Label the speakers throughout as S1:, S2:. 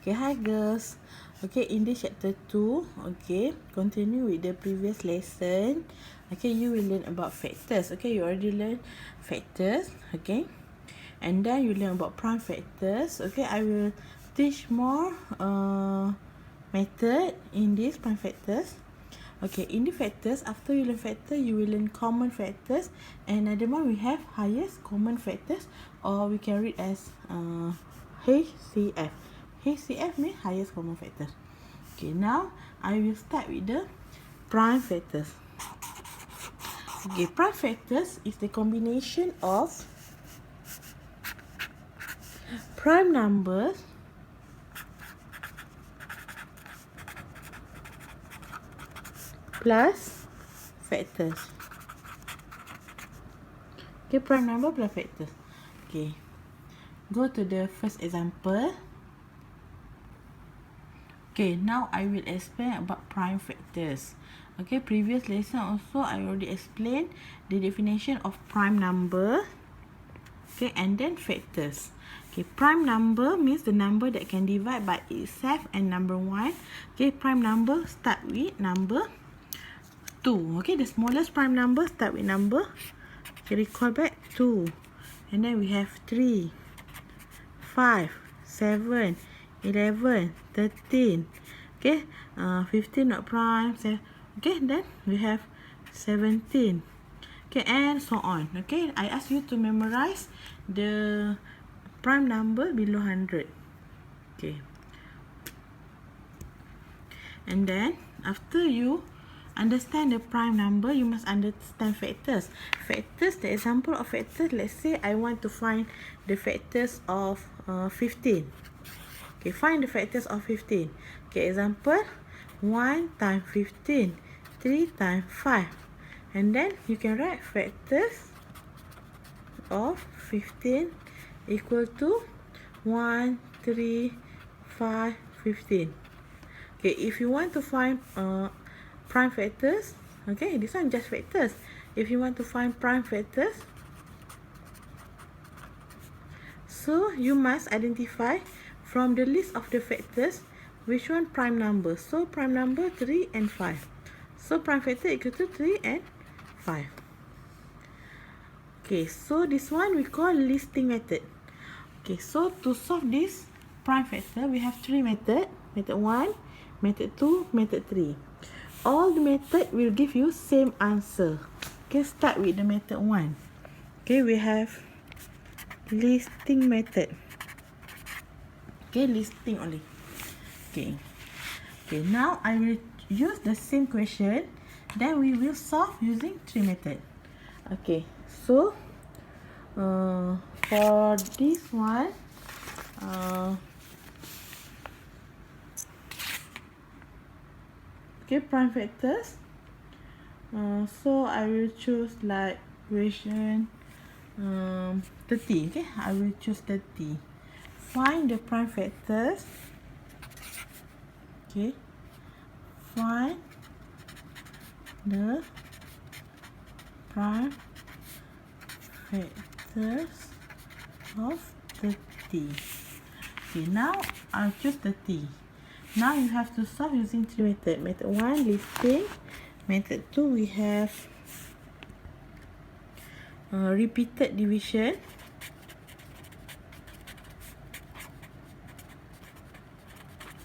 S1: Okay, hi girls. Okay, in this chapter 2, okay, continue with the previous lesson. Okay, you will learn about factors. Okay, you already learned factors. Okay, and then you learn about prime factors. Okay, I will teach more method in this prime factors. Okay, in the factors, after you learn factor, you will learn common factors, and another one we have highest common factors, or we can read as HCF. HCF means highest common factor. Okay, now I will start with the prime factors. Okay, prime factors is the combination of prime numbers plus factors. Okay, prime number plus factors. Okay, go to the first example. Okay, now I will explain about prime factors. Okay, previous lesson also I already explained the definition of prime number. Okay, and then factors. Okay, prime number means the number that can divide by itself and number 1. Okay, prime number start with number 2. Okay, the smallest prime number start with number, okay, recall back 2. And then we have 3, 5, 7, 11, 13. Okay, 15 not prime. Okay, then we have 17. Okay, and so on. Okay, I ask you to memorize the prime number below 100. Okay, and then after you understand the prime number, you must understand factors. Factors, the example of factors, let's say I want to find the factors of 15. Okay, find the factors of 15. Okay, example, 1 times 15, 3 times 5. And then you can write factors of 15 equal to 1, 3, 5, 15. Okay, if you want to find prime factors, okay, this one just factors. If you want to find prime factors, so you must identify from the list of the factors which one prime number. So prime number 3 and 5. So prime factor equal to 3 and 5. Okay, so this one we call listing method. Okay, so to solve this prime factor, we have 3 methods. Method 1, method 2, method 3. All the method will give you same answer. Okay, start with the method 1. Okay, we have listing method. Okay, listing only. Okay. Okay, now I will use the same question. Then we will solve using 3 methods. Okay, so for this one, okay, prime factors. So I will choose like question 30. Okay, I will choose 30. Find the prime factors. Okay, find the prime factors of 30. Okay, now I'll choose 30. Now you have to solve using 3 methods. Method 1, listing. Method 2, we have repeated division.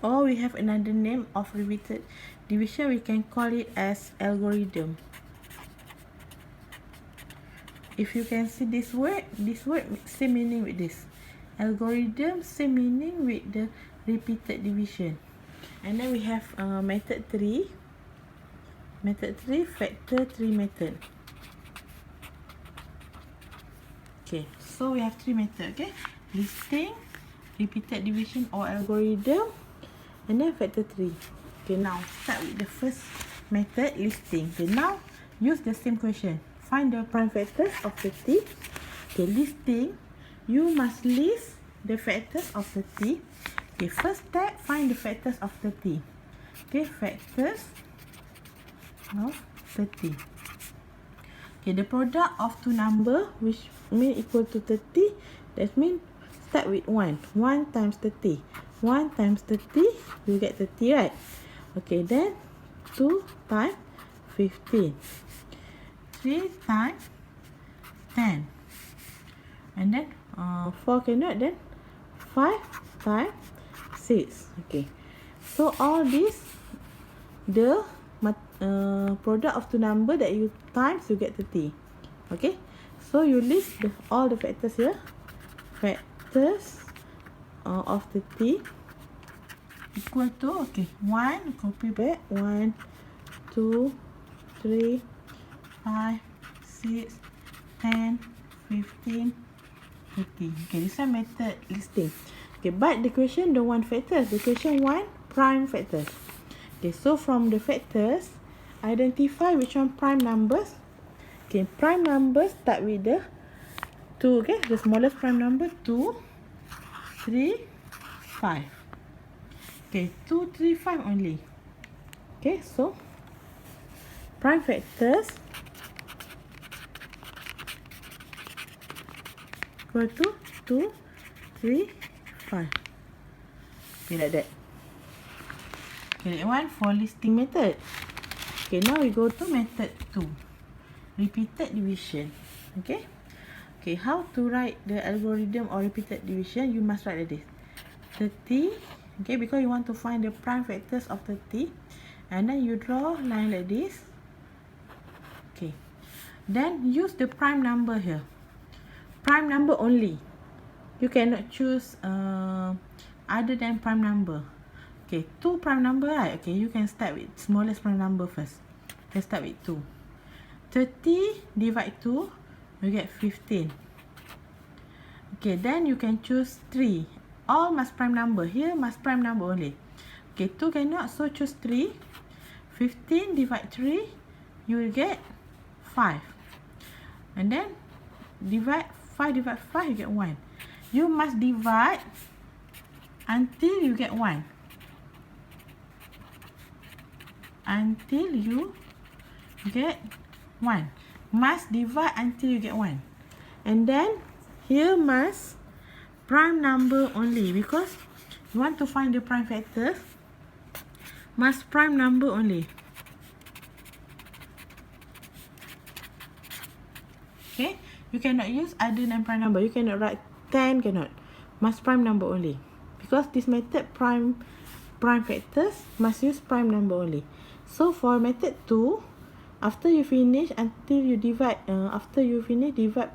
S1: Or we have another name of repeated division. We can call it as algorithm. If you can see this word same meaning with this. Algorithm, same meaning with the repeated division. And then we have method 3. Method 3, factor 3 method. Okay, so we have 3 methods. Okay, listing, repeated division or algorithm, and then factor 3. Okay, now start with the first method, listing. Okay, now use the same question. Find the prime factors of 30. Okay, listing, you must list the factors of 30. Okay, first step, find the factors of 30. Okay, factors of 30. Okay, the product of two number which mean equal to 30, that means start with 1. 1 times 30. 1 times 30, you get 30, right? Okay, then 2 times 15. 3 times 10. And then 4 cannot, then 5 times 6. Okay. So all this, the product of two number that you times, you get 30. Okay. So you list all the factors here. Factors of 30 equal to, okay, 1, copy back, 1, 2, 3, 5, 6, 10, 15, 30. Okay, this one method listing. Okay, but the question don't want factors. The question want prime factors. Okay, so from the factors, identify which one prime numbers. Okay, prime numbers start with the 2. Okay, the smallest prime number 2, 3, 5. Okay, 2, 3, 5 only. Okay, so prime factors equal to 2, 3, 5. Okay, like that. Okay, that one for listing method. Okay, now we go to method 2. Repeated division. Okay. Okay, how to write the algorithm or repeated division? You must write like this. 30. Okay, because you want to find the prime factors of 30. And then you draw line like this. Okay. Then use the prime number here. Prime number only. You cannot choose other than prime number. Okay, 2 prime number, right? Okay, you can start with smallest prime number first. Let's start with 2. 30 divide 2, you get 15. Okay, then you can choose 3. All must prime number. Here must prime number only. Okay, 2 cannot, so choose 3. 15 divide 3, you will get 5. And then divide 5 divide 5, you get 1. You must divide until you get 1. Until you get 1. Must divide until you get 1. And then here must prime number only, because you want to find the prime factors. Must prime number only. Okay, you cannot use other than prime number. You cannot write 10, cannot. Must prime number only, because this method prime factors must use prime number only. So for method 2, after you finish, until you divide, after you finish, divide,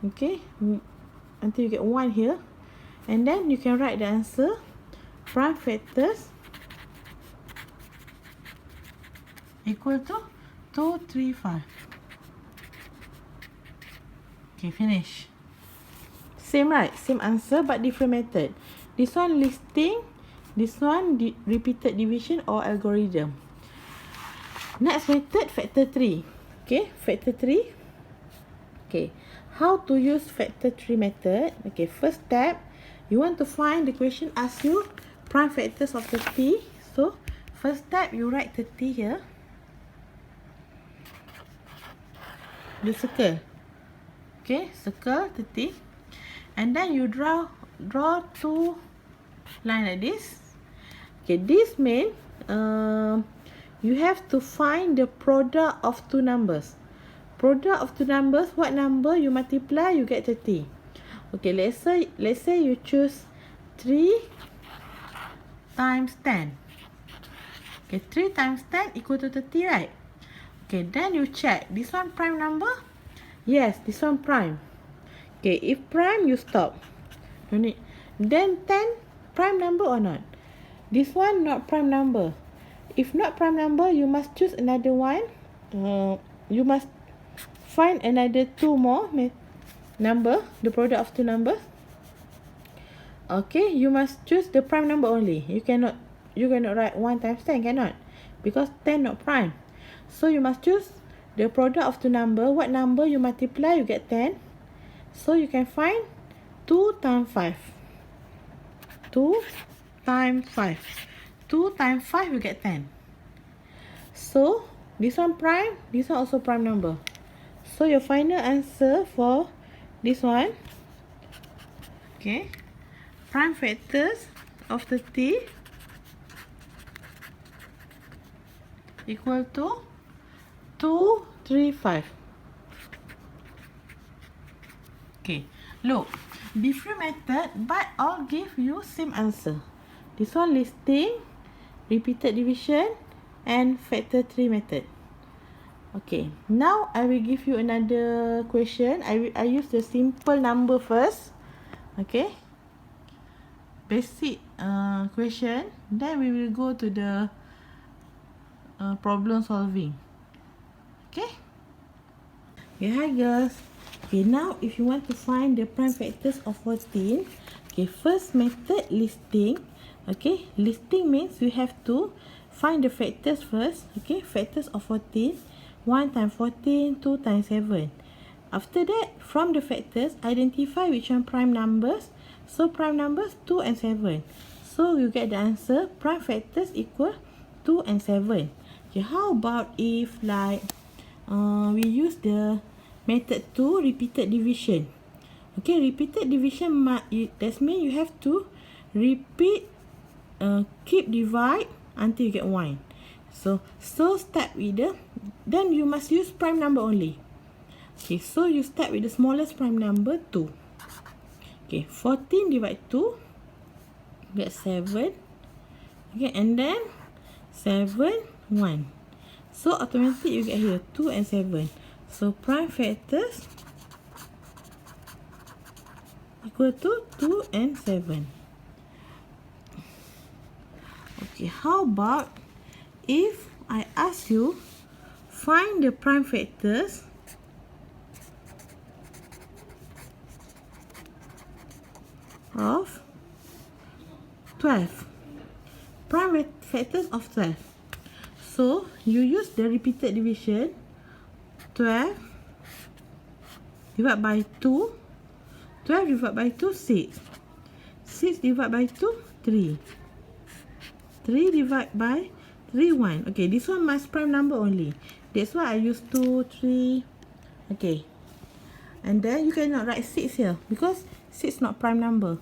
S1: okay, until you get 1 here, and then you can write the answer. Prime factors equal to 2, 3, 5. Okay, finish. Same, right? Same answer but different method. This one listing, this one repeated division or algorithm. Next method, factor 3. Okay, factor 3. Okay, how to use factor 3 method? Okay, first step, you want to find, the question asks you prime factors of 30. So first step, you write 30 here. You circle. Okay, circle 30. And then you draw 2 line like this. Okay, this means you have to find the product of 2 numbers. Product of 2 numbers, what number you multiply, you get 30. Okay, let's say you choose 3 times 10. Okay, 3 times 10 equal to 30, right? Okay, then you check, this one prime number? Yes, this one prime. Okay, if prime, you stop. No need. Then 10 prime number or not? This one not prime number. If not prime number, you must choose another one. You must find another 2 more number, the product of 2 numbers. Okay, you must choose the prime number only. You cannot write 1 times 10, cannot, because 10 not prime. So you must choose the product of 2 number. What number you multiply, you get 10. So you can find 2 times 5. 2 times 5. 2 times 5, you get 10. So this one prime, this one also prime number. So your final answer for this one, okay, prime factors of 30 equal to 235. Okay, look, different method but all give you same answer. This one listing, repeated division, and factor 3 method. Okay, now I will give you another question. I use the simple number first. Okay, basic question. Then we will go to the problem solving. Okay. Okay, hi girls. Okay, now if you want to find the prime factors of 14, okay, first method listing. Okay, listing means you have to find the factors first. Okay, factors of 14. 1 times 14, 2 times 7. After that, from the factors, identify which one prime numbers. So prime numbers 2 and 7. So you get the answer, prime factors equal 2 and 7. Okay, how about if like we use the method 2, repeated division. Okay, repeated division, that means you have to repeat, keep divide until you get 1. So start with the, then you must use prime number only. Okay, so you start with the smallest prime number 2. Okay, 14 divide 2, get 7. Okay, and then 7, 1. So automatically you get here 2 and 7. So prime factors equal to 2 and 7. Okay, how about if I ask you find the prime factors of 12. Prime factors of 12. So you use the repeated division. 12 divided by 2. 12 divided by 2, 6. 6 divided by 2, 3. 3 divided by 3, 1. Okay, this one must prime number only. That's why I use 2, 3. Okay. And then you cannot write 6 here because 6 not prime number.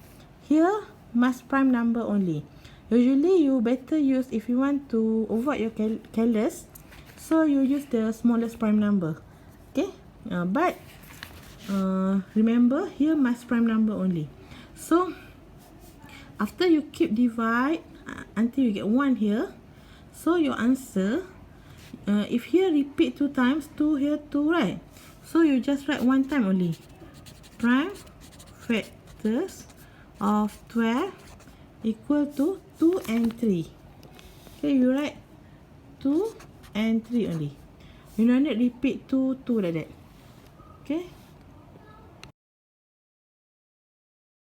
S1: Here must prime number only. Usually you better use, if you want to avoid your careless, so you use the smallest prime number. Okay. But remember here must prime number only. So after you keep divide until you get 1 here, so your answer, if here repeat 2 times, 2 here 2, right? So you just write 1 time only. Prime factors of 12 equal to 2 and 3. Okay, you write 2 and 3 only. You don't need repeat 2, 2 like that. Okay.